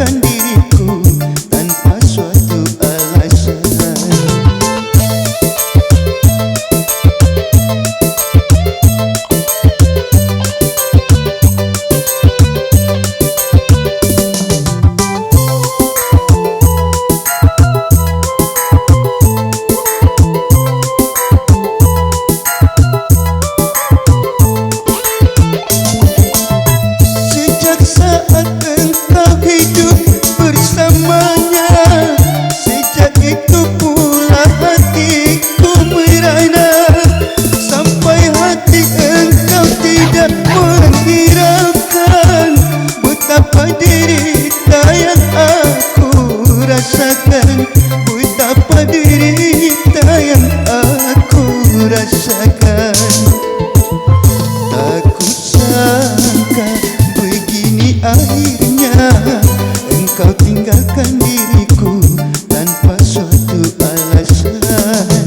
tinggalkan diriku tanpa suatu alasan. Betapa derita yang aku rasakan. Tak kusangka begini akhirnya engkau tinggalkan diriku tanpa suatu alasan.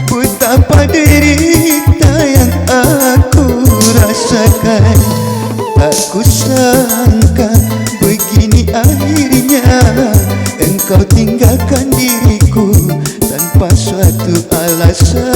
Betapa derita yang aku rasakan. Tak kusangka begini akhirnya engkau tinggalkan diriku tanpa suatu alasan.